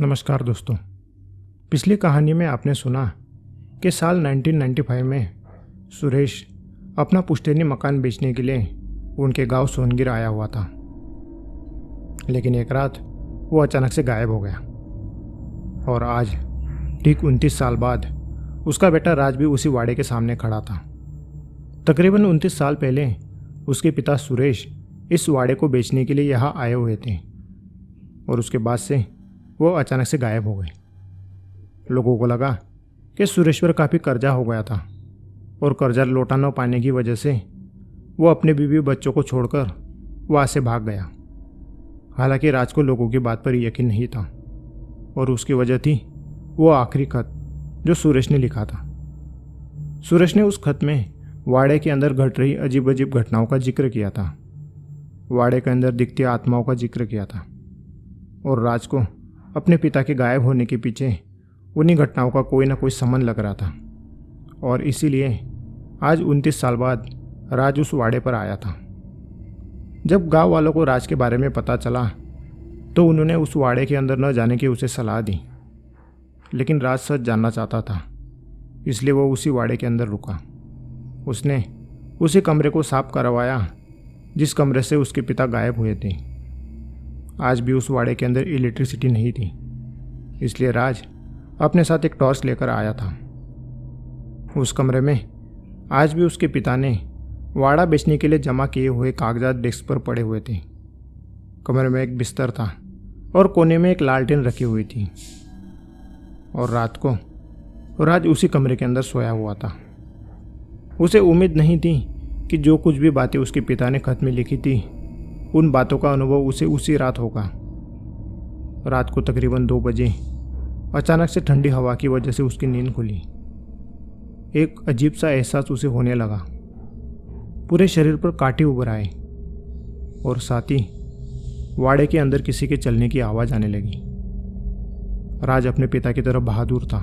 नमस्कार दोस्तों। पिछली कहानी में आपने सुना कि साल 1995 में सुरेश अपना पुश्तैनी मकान बेचने के लिए उनके गांव सोनगिर आया हुआ था। लेकिन एक रात वो अचानक से गायब हो गया और आज ठीक 29 साल बाद उसका बेटा राज भी उसी वाड़े के सामने खड़ा था। तकरीबन 29 साल पहले उसके पिता सुरेश इस वाड़े को बेचने के लिए यहाँ आए हुए थे और उसके बाद से वो अचानक से गायब हो गए। लोगों को लगा कि सुरेश पर काफ़ी कर्जा हो गया था और कर्जा लौटा न पाने की वजह से वो अपने बीवी बच्चों को छोड़कर वहाँ से भाग गया। हालांकि राज को लोगों की बात पर यकीन नहीं था और उसकी वजह थी वो आखिरी खत जो सुरेश ने लिखा था। सुरेश ने उस खत में वाड़े के अंदर घट रही अजीब अजीब घटनाओं का जिक्र किया था, वाड़े के अंदर दिखती आत्माओं का जिक्र किया था और राज को अपने पिता के गायब होने के पीछे उन्हीं घटनाओं का कोई ना कोई संबंध लग रहा था और इसीलिए आज 29 साल बाद राज उस वाड़े पर आया था। जब गांव वालों को राज के बारे में पता चला तो उन्होंने उस वाड़े के अंदर न जाने की उसे सलाह दी, लेकिन राज सच जानना चाहता था, इसलिए वो उसी वाड़े के अंदर रुका। उसने उसी कमरे को साफ करवाया जिस कमरे से उसके पिता गायब हुए थे। आज भी उस वाड़े के अंदर इलेक्ट्रिसिटी नहीं थी, इसलिए राज अपने साथ एक टॉर्च लेकर आया था। उस कमरे में आज भी उसके पिता ने वाड़ा बेचने के लिए जमा किए हुए कागजात डेस्क पर पड़े हुए थे। कमरे में एक बिस्तर था और कोने में एक लालटेन रखी हुई थी और रात को राज उसी कमरे के अंदर सोया हुआ था। उसे उम्मीद नहीं थी कि जो कुछ भी बातें उसके पिता ने खत में लिखी थी उन बातों का अनुभव उसे उसी रात होगा। रात को तकरीबन 2 बजे अचानक से ठंडी हवा की वजह से उसकी नींद खुली। एक अजीब सा एहसास उसे होने लगा। पूरे शरीर पर कांटे उभर आए और साथ ही वाड़े के अंदर किसी के चलने की आवाज़ आने लगी। राज अपने पिता की तरफ बहादुर था।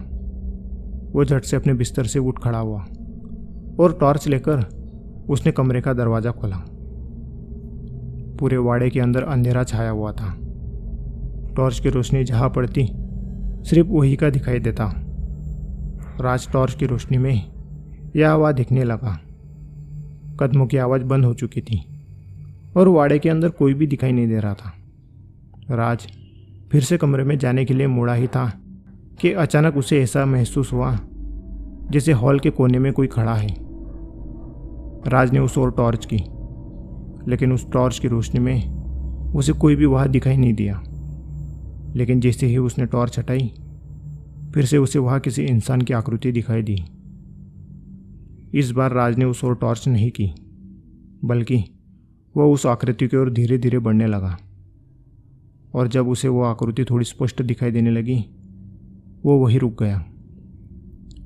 वो झट से अपने बिस्तर से उठ खड़ा हुआ और टॉर्च लेकर उसने कमरे का दरवाज़ा खोला। पूरे वाड़े के अंदर अंधेरा छाया हुआ था। टॉर्च की रोशनी जहाँ पड़ती सिर्फ वही का दिखाई देता। राज टॉर्च की रोशनी में यह आवाज़ दिखने लगा। कदमों की आवाज़ बंद हो चुकी थी और वाड़े के अंदर कोई भी दिखाई नहीं दे रहा था। राज फिर से कमरे में जाने के लिए मुड़ा ही था कि अचानक उसे ऐसा महसूस हुआ जैसे हॉल के कोने में कोई खड़ा है। राज ने उस ओर टॉर्च की, लेकिन उस टॉर्च की रोशनी में उसे कोई भी वहाँ दिखाई नहीं दिया। लेकिन जैसे ही उसने टॉर्च हटाई फिर से उसे वहाँ किसी इंसान की आकृति दिखाई दी। इस बार राज ने उस ओर टॉर्च नहीं की, बल्कि वह उस आकृति की ओर धीरे धीरे बढ़ने लगा और जब उसे वो आकृति थोड़ी स्पष्ट दिखाई देने लगी वो वहीं रुक गया।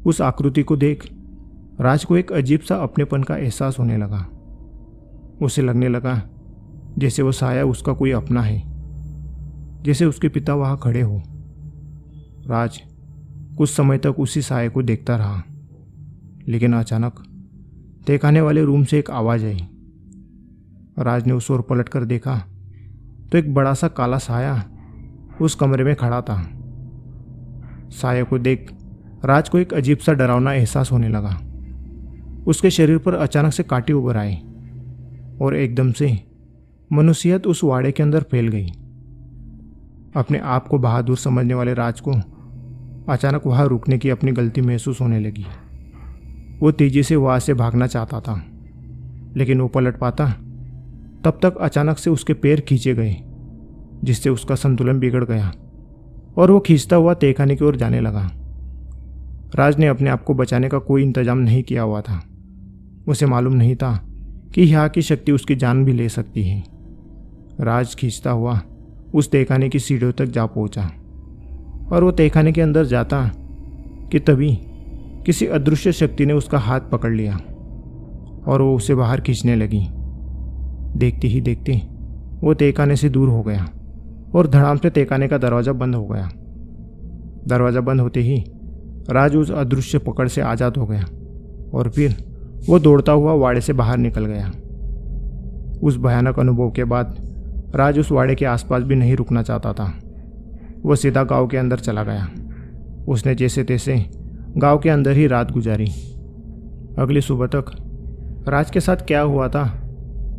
उस आकृति को देख राज को एक अजीब सा अपनेपन का एहसास होने लगा। उसे लगने लगा जैसे वो साया उसका कोई अपना है, जैसे उसके पिता वहाँ खड़े हो। राज कुछ समय तक उसी साये को देखता रहा, लेकिन अचानक तहखाने वाले रूम से एक आवाज़ आई। राज ने उस ओर पलट कर देखा तो एक बड़ा सा काला साया उस कमरे में खड़ा था। साये को देख राज को एक अजीब सा डरावना एहसास होने लगा। उसके शरीर पर अचानक से कांटे उभर आए और एकदम से मनुष्यत उस वाड़े के अंदर फैल गई। अपने आप को बहादुर समझने वाले राज को अचानक वहाँ रुकने की अपनी गलती महसूस होने लगी। वो तेजी से वहाँ से भागना चाहता था, लेकिन वो पलट पाता तब तक अचानक से उसके पैर खींचे गए, जिससे उसका संतुलन बिगड़ गया और वो खींचता हुआ तहखाने की ओर जाने लगा। राज ने अपने आप को बचाने का कोई इंतजाम नहीं किया हुआ था। उसे मालूम नहीं था कि यहाँ की शक्ति उसकी जान भी ले सकती है। राज खींचता हुआ उस तहखाने की सीढ़ियों तक जा पहुँचा और वो तहखाने के अंदर जाता कि तभी किसी अदृश्य शक्ति ने उसका हाथ पकड़ लिया और वो उसे बाहर खींचने लगी। देखते ही देखते वो तहखाने से दूर हो गया और धड़ाम से तहखाने का दरवाज़ा बंद हो गया। दरवाज़ा बंद होते ही राज उस अदृश्य पकड़ से आज़ाद हो गया और फिर वो दौड़ता हुआ वाड़े से बाहर निकल गया। उस भयानक अनुभव के बाद राज उस वाड़े के आसपास भी नहीं रुकना चाहता था। वो सीधा गांव के अंदर चला गया। उसने जैसे तैसे गांव के अंदर ही रात गुजारी। अगली सुबह तक राज के साथ क्या हुआ था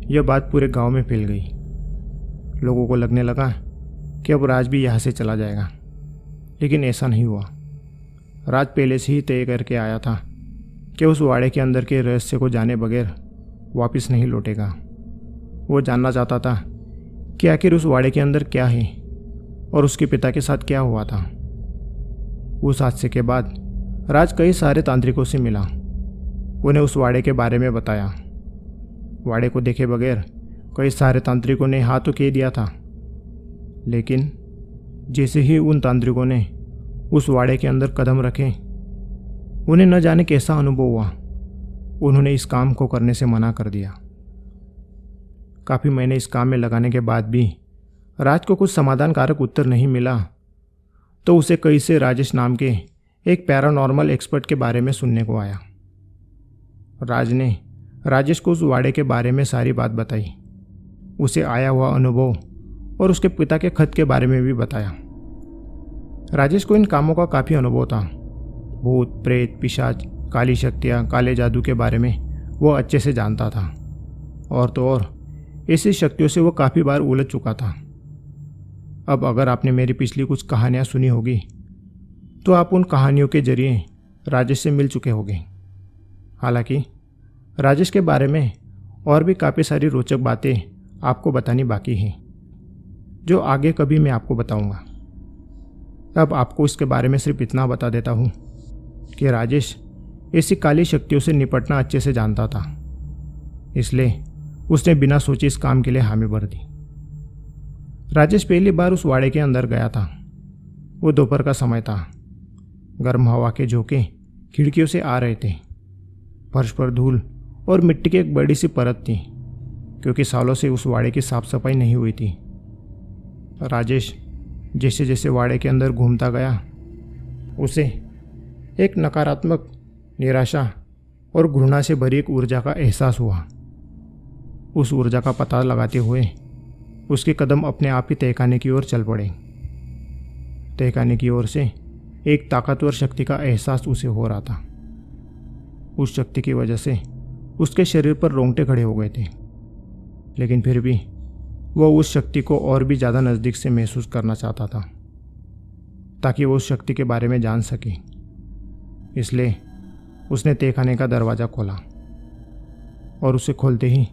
यह बात पूरे गांव में फैल गई। लोगों को लगने लगा कि अब राज भी यहाँ से चला जाएगा, लेकिन ऐसा नहीं हुआ। राज पहले से ही तय करके आया था कि उस वाड़े के अंदर के रहस्य को जाने बगैर वापस नहीं लौटेगा। वो जानना चाहता था कि आखिर उस वाड़े के अंदर क्या है और उसके पिता के साथ क्या हुआ था। उस हादसे के बाद राज कई सारे तांत्रिकों से मिला। उन्हें उस वाड़े के बारे में बताया। वाड़े को देखे बगैर कई सारे तांत्रिकों ने हाँ तो कह दिया था, लेकिन जैसे ही उन तांत्रिकों ने उस वाड़े के अंदर कदम रखे, उन्हें न जाने कैसा अनुभव हुआ। उन्होंने इस काम को करने से मना कर दिया। काफ़ी महीने इस काम में लगाने के बाद भी राज को कुछ समाधानकारक उत्तर नहीं मिला, तो उसे कहीं से राजेश नाम के एक पैरानॉर्मल एक्सपर्ट के बारे में सुनने को आया। राज ने राजेश को उस वाड़े के बारे में सारी बात बताई, उसे आया हुआ अनुभव और उसके पिता के खत के बारे में भी बताया। राजेश को इन कामों का काफ़ी अनुभव था। भूत, प्रेत, पिशाच, काली शक्तियाँ, काले जादू के बारे में वो अच्छे से जानता था। और तो और ऐसी शक्तियों से वो काफ़ी बार उलझ चुका था। अब अगर आपने मेरी पिछली कुछ कहानियाँ सुनी होगी तो आप उन कहानियों के जरिए राजेश से मिल चुके होंगे। हालांकि राजेश के बारे में और भी काफ़ी सारी रोचक बातें आपको बतानी बाकी हैं, जो आगे कभी मैं आपको बताऊंगा। अब आपको इसके बारे में सिर्फ इतना बता देता हूँ कि राजेश ऐसी काली शक्तियों से निपटना अच्छे से जानता था, इसलिए उसने बिना सोचे इस काम के लिए हामी भर दी। राजेश पहली बार उस वाड़े के अंदर गया था। वो दोपहर का समय था। गर्म हवा के झोंके खिड़कियों से आ रहे थे। फर्श पर धूल और मिट्टी की एक बड़ी सी परत थी, क्योंकि सालों से उस वाड़े की साफ सफाई नहीं हुई थी। राजेश जैसे जैसे वाड़े के अंदर घूमता गया, उसे एक नकारात्मक, निराशा और घृणा से भरी एक ऊर्जा का एहसास हुआ। उस ऊर्जा का पता लगाते हुए उसके कदम अपने आप ही तहखाने की ओर चल पड़े। तहखाने की ओर से एक ताकतवर शक्ति का एहसास उसे हो रहा था। उस शक्ति की वजह से उसके शरीर पर रोंगटे खड़े हो गए थे, लेकिन फिर भी वह उस शक्ति को और भी ज़्यादा नज़दीक से महसूस करना चाहता था, ताकि वो उस शक्ति के बारे में जान सके। इसलिए उसने तहखाने का दरवाज़ा खोला और उसे खोलते ही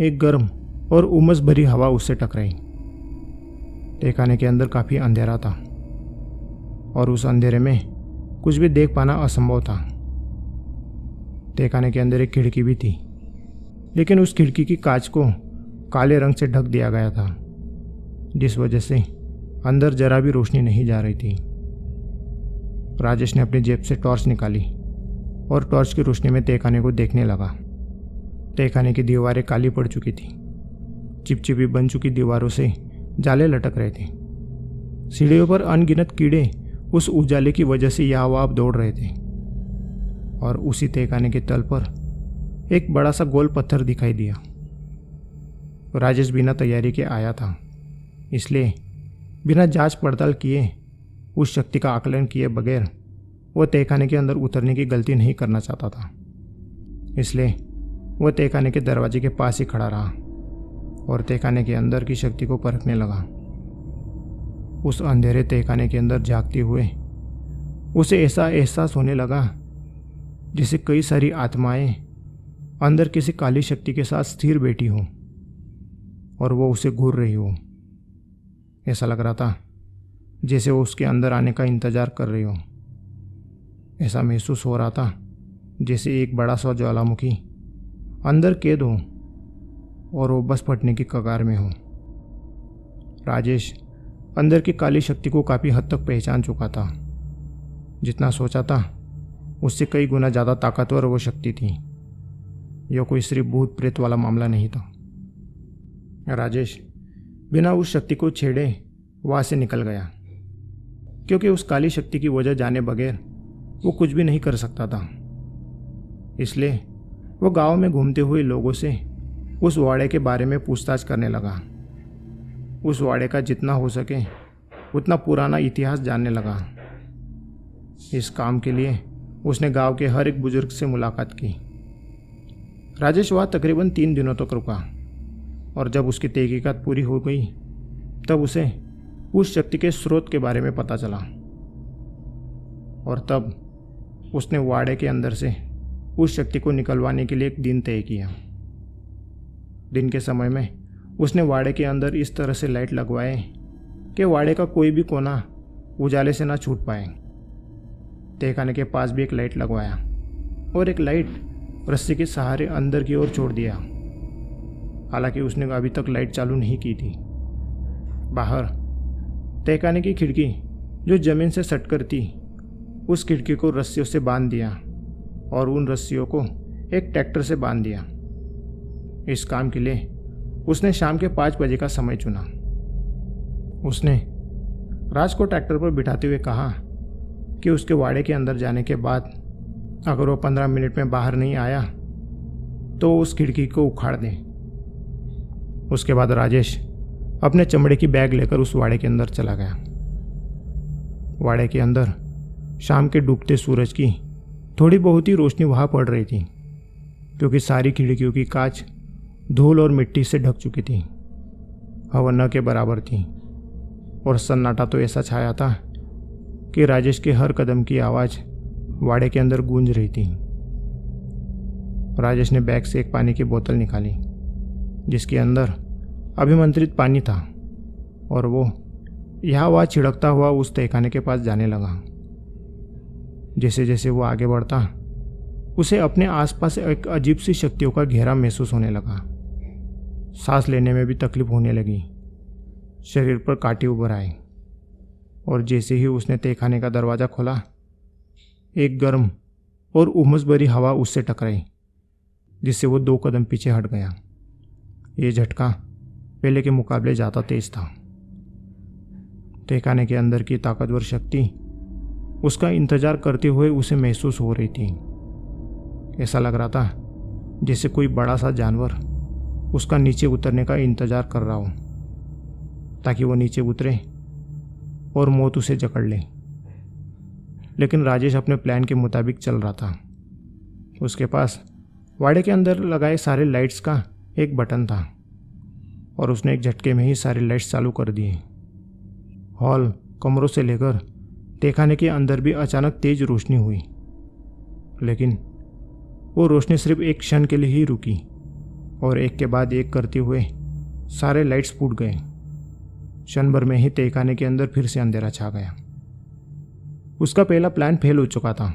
एक गर्म और उमस भरी हवा उससे टकराई। तहखाने के अंदर काफ़ी अंधेरा था और उस अंधेरे में कुछ भी देख पाना असंभव था। तहखाने के अंदर एक खिड़की भी थी, लेकिन उस खिड़की की कांच को काले रंग से ढक दिया गया था, जिस वजह से अंदर जरा भी रोशनी नहीं जा रही थी। राजेश ने अपनी जेब से टॉर्च निकाली और टॉर्च की रोशनी में तहखाने को देखने लगा। तहखाने की दीवारें काली पड़ चुकी थी। चिपचिपी बन चुकी दीवारों से जाले लटक रहे थे। सीढ़ियों पर अनगिनत कीड़े उस उजाले की वजह से यहाँ वहाँ दौड़ रहे थे। और उसी तहखाने के तल पर एक बड़ा सा गोल पत्थर दिखाई दिया। राजेश बिना तैयारी के आया था, इसलिए बिना जांच पड़ताल किए, उस शक्ति का आकलन किए बगैर वह तहखाने के अंदर उतरने की गलती नहीं करना चाहता था। इसलिए वह तहखाने के दरवाजे के पास ही खड़ा रहा और तहखाने के अंदर की शक्ति को परखने लगा। उस अंधेरे तहखाने के अंदर झांकते हुए उसे ऐसा एहसास होने लगा जैसे कई सारी आत्माएं अंदर किसी काली शक्ति के साथ स्थिर बैठी हों और वो उसे घूर रही हो। ऐसा लग रहा था जैसे वो उसके अंदर आने का इंतजार कर रही हो। ऐसा महसूस हो रहा था जैसे एक बड़ा सा ज्वालामुखी अंदर कैद हो और वो बस फटने की कगार में हो। राजेश अंदर की काली शक्ति को काफ़ी हद तक पहचान चुका था। जितना सोचा था उससे कई गुना ज़्यादा ताकतवर वो शक्ति थी। यह कोई सिर्फ भूत प्रेत वाला मामला नहीं था। राजेश बिना उस शक्ति को छेड़े वहाँ से निकल गया, क्योंकि उस काली शक्ति की वजह जाने बगैर वो कुछ भी नहीं कर सकता था। इसलिए वो गांव में घूमते हुए लोगों से उस वाड़े के बारे में पूछताछ करने लगा। उस वाड़े का जितना हो सके उतना पुराना इतिहास जानने लगा। इस काम के लिए उसने गांव के हर एक बुजुर्ग से मुलाकात की। राजेश वहाँ तकरीबन 3 दिनों तक रुका और जब उसकी तहकीकात पूरी हो गई तब उसे उस शक्ति के स्रोत के बारे में पता चला। और तब उसने वाड़े के अंदर से उस शक्ति को निकलवाने के लिए एक दिन तय किया। दिन के समय में उसने वाड़े के अंदर इस तरह से लाइट लगवाए कि वाड़े का कोई भी कोना उजाले से ना छूट पाए। तहखाने के पास भी एक लाइट लगवाया और एक लाइट रस्सी के सहारे अंदर की ओर छोड़ दिया। हालांकि उसने अभी तक लाइट चालू नहीं की थी। बाहर तहखाने की खिड़की जो जमीन से सटकर थी, उस खिड़की को रस्सियों से बांध दिया और उन रस्सियों को एक ट्रैक्टर से बांध दिया। इस काम के लिए उसने शाम के 5 बजे का समय चुना। उसने राज को ट्रैक्टर पर बिठाते हुए कहा कि उसके वाड़े के अंदर जाने के बाद अगर वो 15 मिनट में बाहर नहीं आया तो उस खिड़की को उखाड़ दें। उसके बाद राजेश अपने चमड़े की बैग लेकर उस वाड़े के अंदर चला गया। वाड़े के अंदर शाम के डूबते सूरज की थोड़ी बहुत ही रोशनी वहाँ पड़ रही थी, क्योंकि सारी खिड़कियों की कांच धूल और मिट्टी से ढक चुकी थी। हवा न के बराबर थी और सन्नाटा तो ऐसा छाया था कि राजेश के हर कदम की आवाज़ वाड़े के अंदर गूंज रही थी। राजेश ने बैग से एक पानी की बोतल निकाली जिसके अंदर अभिमंत्रित पानी था और वो यहाँ वहाँ छिड़कता हुआ उस तहखाने के पास जाने लगा। जैसे जैसे वो आगे बढ़ता उसे अपने आसपास एक अजीब सी शक्तियों का घेरा महसूस होने लगा। सांस लेने में भी तकलीफ होने लगी, शरीर पर कांटे उभर आए और जैसे ही उसने तहखाने का दरवाज़ा खोला, एक गर्म और उमस भरी हवा उससे टकराई जिससे वो 2 कदम पीछे हट गया। ये झटका पहले के मुकाबले ज़्यादा तेज था। तहखाने के अंदर की ताकतवर शक्ति उसका इंतजार करते हुए उसे महसूस हो रही थी। ऐसा लग रहा था जैसे कोई बड़ा सा जानवर उसका नीचे उतरने का इंतजार कर रहा हो ताकि वो नीचे उतरे और मौत उसे जकड़ ले। लेकिन राजेश अपने प्लान के मुताबिक चल रहा था। उसके पास वाड़े के अंदर लगाए सारे लाइट्स का एक बटन था और उसने एक झटके में ही सारे लाइट्स चालू कर दिए। हॉल, कमरों से लेकर तहखाने के अंदर भी अचानक तेज रोशनी हुई, लेकिन वो रोशनी सिर्फ एक क्षण के लिए ही रुकी और एक के बाद एक करते हुए सारे लाइट्स फूट गए। क्षण भर में ही तहखाने के अंदर फिर से अंधेरा छा गया। उसका पहला प्लान फेल हो चुका था।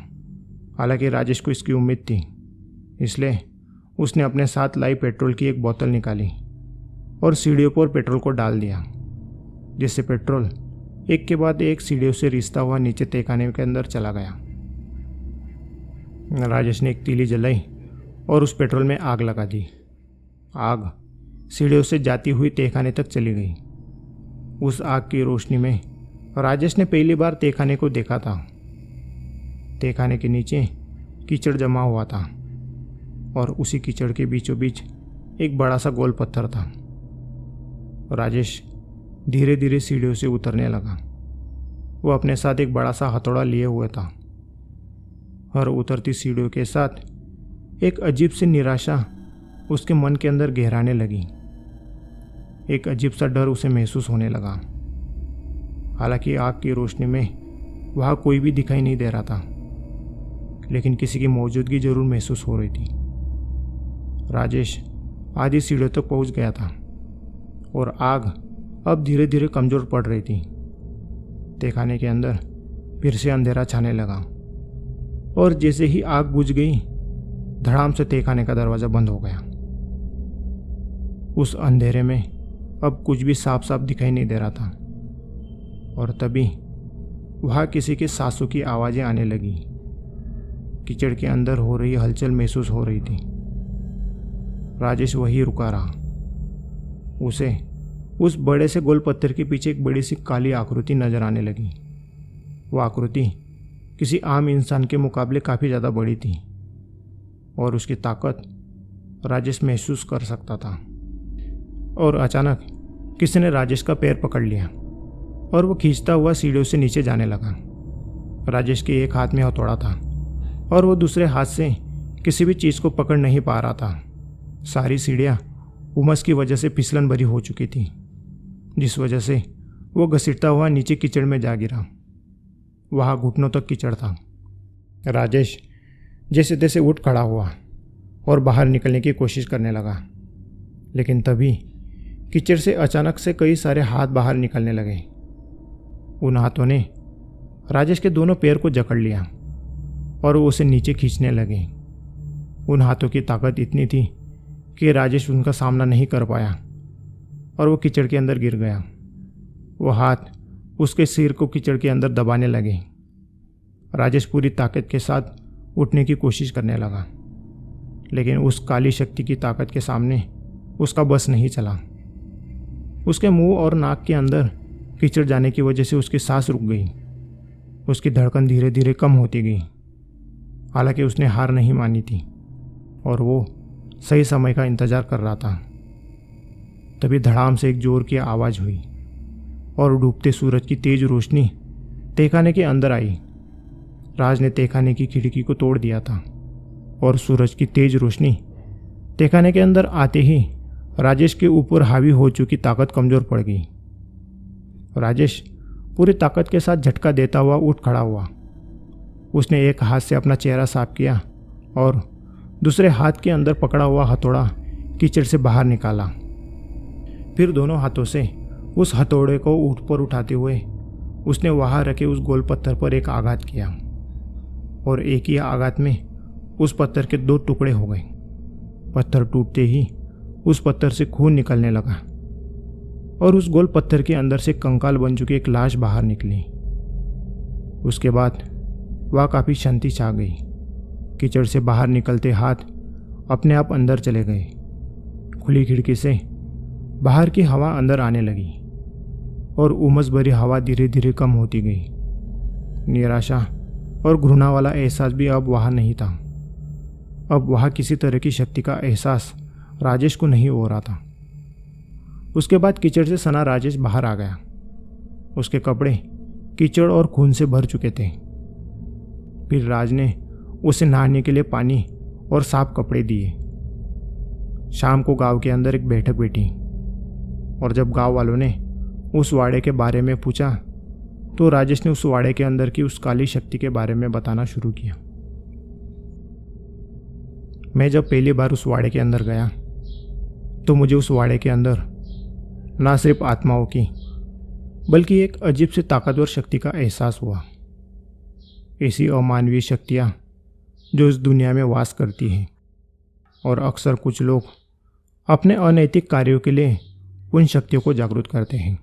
हालांकि राजेश को इसकी उम्मीद थी, इसलिए उसने अपने साथ लाई पेट्रोल की एक बोतल निकाली और सीढ़ियों पर पेट्रोल को डाल दिया, जिससे पेट्रोल एक के बाद एक सीढ़ियों से रिसता हुआ नीचे तहखाने के अंदर चला गया। राजेश ने एक तीली जलाई और उस पेट्रोल में आग लगा दी। आग सीढ़ियों से जाती हुई तहखाने तक चली गई। उस आग की रोशनी में राजेश ने पहली बार तहखाने को देखा था। तहखाने के नीचे कीचड़ जमा हुआ था और उसी कीचड़ के बीचों बीच एक बड़ा सा गोल पत्थर था। राजेश धीरे धीरे सीढ़ियों से उतरने लगा। वो अपने साथ एक बड़ा सा हथौड़ा लिए हुए था। हर उतरती सीढ़ियों के साथ एक अजीब सी निराशा उसके मन के अंदर गहराने लगी। एक अजीब सा डर उसे महसूस होने लगा। हालांकि आग की रोशनी में वहाँ कोई भी दिखाई नहीं दे रहा था, लेकिन किसी की मौजूदगी जरूर महसूस हो रही थी। राजेश आधी सीढ़ियों तक पहुँच गया था और आग अब धीरे धीरे कमज़ोर पड़ रही थी। तहखाने के अंदर फिर से अंधेरा छाने लगा और जैसे ही आग बुझ गई, धड़ाम से तहखाने का दरवाज़ा बंद हो गया। उस अंधेरे में अब कुछ भी साफ साफ दिखाई नहीं दे रहा था और तभी वहाँ किसी के सांसों की आवाज़ें आने लगी। कीचड़ के अंदर हो रही हलचल महसूस हो रही थी। राजेश वहीं रुका रहा। उसे उस बड़े से गोल पत्थर के पीछे एक बड़ी सी काली आकृति नजर आने लगी। वो आकृति किसी आम इंसान के मुकाबले काफ़ी ज़्यादा बड़ी थी और उसकी ताकत राजेश महसूस कर सकता था। और अचानक किसी ने राजेश का पैर पकड़ लिया और वो खींचता हुआ सीढ़ियों से नीचे जाने लगा। राजेश के एक हाथ में हथौड़ा था और वो दूसरे हाथ से किसी भी चीज़ को पकड़ नहीं पा रहा था। सारी सीढ़ियाँ उमस की वजह से फिसलन भरी हो चुकी थी, जिस वजह से वो घसीटता हुआ नीचे कीचड़ में जा गिरा। वहाँ घुटनों तक कीचड़ था। राजेश जैसे तैसे उठ खड़ा हुआ और बाहर निकलने की कोशिश करने लगा, लेकिन तभी कीचड़ से अचानक से कई सारे हाथ बाहर निकलने लगे। उन हाथों ने राजेश के दोनों पैर को जकड़ लिया और वो उसे नीचे खींचने लगे। उन हाथों की ताकत इतनी थी कि राजेश उनका सामना नहीं कर पाया और वो कीचड़ के अंदर गिर गया। वो हाथ उसके सिर को कीचड़ के अंदर दबाने लगे। राजेश पूरी ताकत के साथ उठने की कोशिश करने लगा, लेकिन उस काली शक्ति की ताकत के सामने उसका बस नहीं चला। उसके मुंह और नाक के अंदर कीचड़ जाने की वजह से उसकी सांस रुक गई। उसकी धड़कन धीरे धीरे कम होती गई। हालांकि उसने हार नहीं मानी थी और वो सही समय का इंतज़ार कर रहा था। तभी धड़ाम से एक जोर की आवाज़ हुई और डूबते सूरज की तेज रोशनी तहखाने के अंदर आई। राज ने तहखाने की खिड़की को तोड़ दिया था और सूरज की तेज रोशनी तहखाने के अंदर आते ही राजेश के ऊपर हावी हो चुकी ताकत कमज़ोर पड़ गई। राजेश पूरी ताकत के साथ झटका देता हुआ उठ खड़ा हुआ। उसने एक हाथ से अपना चेहरा साफ किया और दूसरे हाथ के अंदर पकड़ा हुआ हथौड़ा कीचड़ से बाहर निकाला। फिर दोनों हाथों से उस हथौड़े को ऊपर उठाते हुए उसने वहाँ रखे उस गोल पत्थर पर एक आघात किया और एक ही आघात में उस पत्थर के 2 टुकड़े हो गए। पत्थर टूटते ही उस पत्थर से खून निकलने लगा और उस गोल पत्थर के अंदर से कंकाल बन चुकी एक लाश बाहर निकली। उसके बाद वह काफ़ी शांति छा गई। कीचड़ से बाहर निकलते हाथ अपने आप अंदर चले गए। खुली खिड़की से बाहर की हवा अंदर आने लगी और उमस भरी हवा धीरे धीरे कम होती गई। निराशा और घृणा वाला एहसास भी अब वहाँ नहीं था। अब वहाँ किसी तरह की शक्ति का एहसास राजेश को नहीं हो रहा था। उसके बाद कीचड़ से सना राजेश बाहर आ गया। उसके कपड़े कीचड़ और खून से भर चुके थे। फिर राज ने उसे नहाने के लिए पानी और साफ कपड़े दिए। शाम को गांव के अंदर एक बैठक बैठी और जब गांव वालों ने उस वाड़े के बारे में पूछा तो राजेश ने उस वाड़े के अंदर की उस काली शक्ति के बारे में बताना शुरू किया। मैं जब पहली बार उस वाड़े के अंदर गया तो मुझे उस वाड़े के अंदर ना सिर्फ आत्माओं की बल्कि एक अजीब सी ताकतवर शक्ति का एहसास हुआ। ऐसी अमानवीय शक्तियाँ जो इस दुनिया में वास करती हैं और अक्सर कुछ लोग अपने अनैतिक कार्यों के लिए उन शक्तियों को जागरूक करते हैं।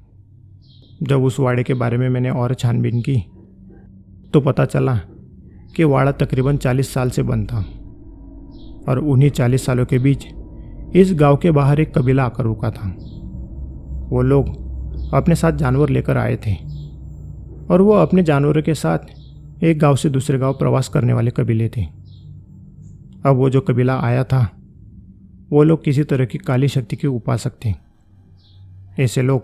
जब उस वाड़े के बारे में मैंने और छानबीन की तो पता चला कि वाड़ा तकरीबन 40 साल से बंद था और उन्हीं 40 सालों के बीच इस गांव के बाहर एक कबीला आकर रुका था। वो लोग अपने साथ जानवर लेकर आए थे और वो अपने जानवरों के साथ एक गांव से दूसरे गांव प्रवास करने वाले कबीले थे। अब वो जो कबीला आया था वो लोग किसी तरह की काली शक्ति के उपासक थे। ऐसे लोग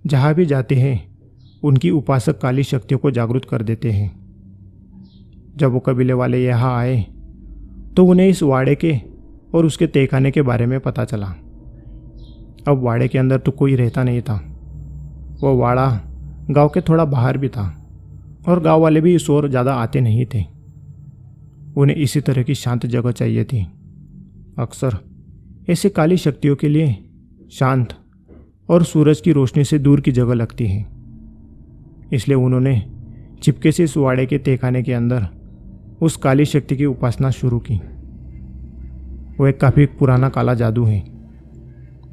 जहाँ भी जाते हैं उनकी उपासक काली शक्तियों को जागरूक कर देते हैं। जब वो कबीले वाले यहाँ आए तो उन्हें इस वाड़े के और उसके तहखाने के बारे में पता चला। अब वाड़े के अंदर तो कोई रहता नहीं था। वो वाड़ा गांव के थोड़ा बाहर भी था और गांव वाले भी इस ओर ज़्यादा आते नहीं थे। उन्हें इसी तरह की शांत जगह चाहिए थी। अक्सर ऐसी काली शक्तियों के लिए शांत और सूरज की रोशनी से दूर की जगह लगती है। इसलिए उन्होंने चिपके से इस वाड़े के तहखाने के अंदर उस काली शक्ति की उपासना शुरू की। वो एक काफ़ी पुराना काला जादू है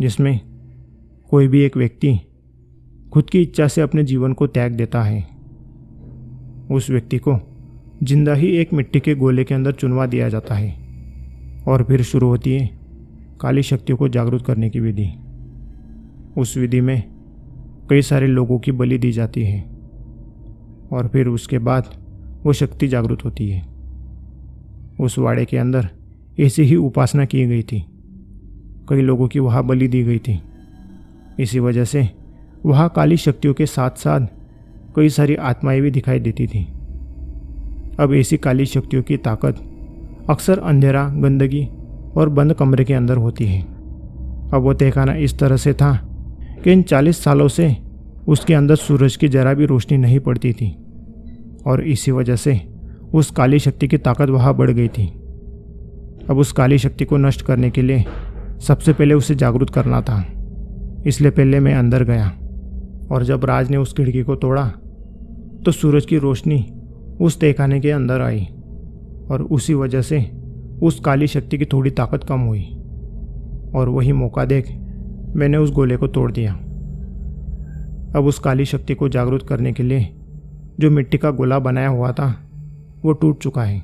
जिसमें कोई भी एक व्यक्ति खुद की इच्छा से अपने जीवन को त्याग देता है। उस व्यक्ति को जिंदा ही एक मिट्टी के गोले के अंदर चुनवा दिया जाता है और फिर शुरू होती है काली शक्तियों को जागरूक करने की विधि। उस विधि में कई सारे लोगों की बलि दी जाती है और फिर उसके बाद वो शक्ति जागृत होती है। उस वाड़े के अंदर ऐसी ही उपासना की गई थी। कई लोगों की वहाँ बलि दी गई थी। इसी वजह से वहाँ काली शक्तियों के साथ साथ कई सारी आत्माएं भी दिखाई देती थी। अब ऐसी काली शक्तियों की ताकत अक्सर अंधेरा, गंदगी और बंद कमरे के अंदर होती है। अब वो तहखाना इस तरह से था कि इन 40 सालों से उसके अंदर सूरज की जरा भी रोशनी नहीं पड़ती थी और इसी वजह से उस काली शक्ति की ताकत वहाँ बढ़ गई थी। अब उस काली शक्ति को नष्ट करने के लिए सबसे पहले उसे जागरूक करना था। इसलिए पहले मैं अंदर गया और जब राज ने उस खिड़की को तोड़ा तो सूरज की रोशनी उस तहखाने के अंदर आई और उसी वजह से उस काली शक्ति की थोड़ी ताकत कम हुई और वही मौका देख मैंने उस गोले को तोड़ दिया। अब उस काली शक्ति को जागरूक करने के लिए जो मिट्टी का गोला बनाया हुआ था वो टूट चुका है।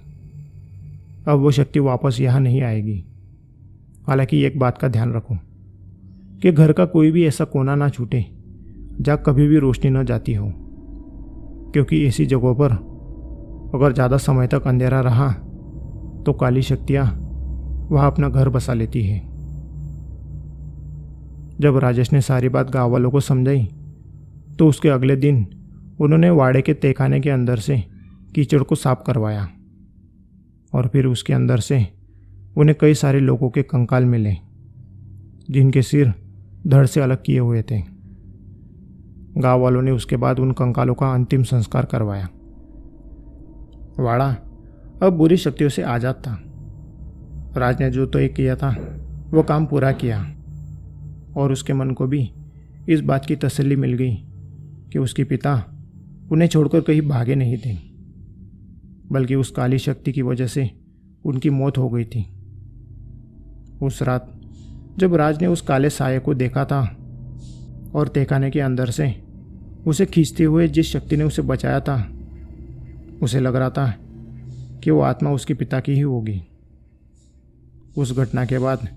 अब वो शक्ति वापस यहाँ नहीं आएगी। हालांकि एक बात का ध्यान रखो कि घर का कोई भी ऐसा कोना ना छूटे जहाँ कभी भी रोशनी न जाती हो, क्योंकि ऐसी जगहों पर अगर ज़्यादा समय तक अंधेरा रहा तो काली शक्तियाँ वहाँ अपना घर बसा लेती है। जब राजेश ने सारी बात गाँव वालों को समझाई तो उसके अगले दिन उन्होंने वाड़े के तहखाने के अंदर से कीचड़ को साफ करवाया और फिर उसके अंदर से उन्हें कई सारे लोगों के कंकाल मिले जिनके सिर धड़ से अलग किए हुए थे। गांव वालों ने उसके बाद उन कंकालों का अंतिम संस्कार करवाया। वाड़ा अब बुरी शक्तियों से आज़ाद था। राज ने जो तय किया था वो काम पूरा किया और उसके मन को भी इस बात की तसल्ली मिल गई कि उसके पिता उन्हें छोड़कर कहीं भागे नहीं थे, बल्कि उस काली शक्ति की वजह से उनकी मौत हो गई थी। उस रात जब राज ने उस काले साये को देखा था और तहखाने के अंदर से उसे खींचते हुए जिस शक्ति ने उसे बचाया था, उसे लग रहा था कि वो आत्मा उसके पिता की ही होगी। उस घटना के बाद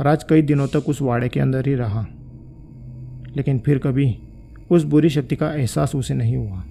राज कई दिनों तक उस वाड़े के अंदर ही रहा, लेकिन फिर कभी उस बुरी शक्ति का एहसास उसे नहीं हुआ।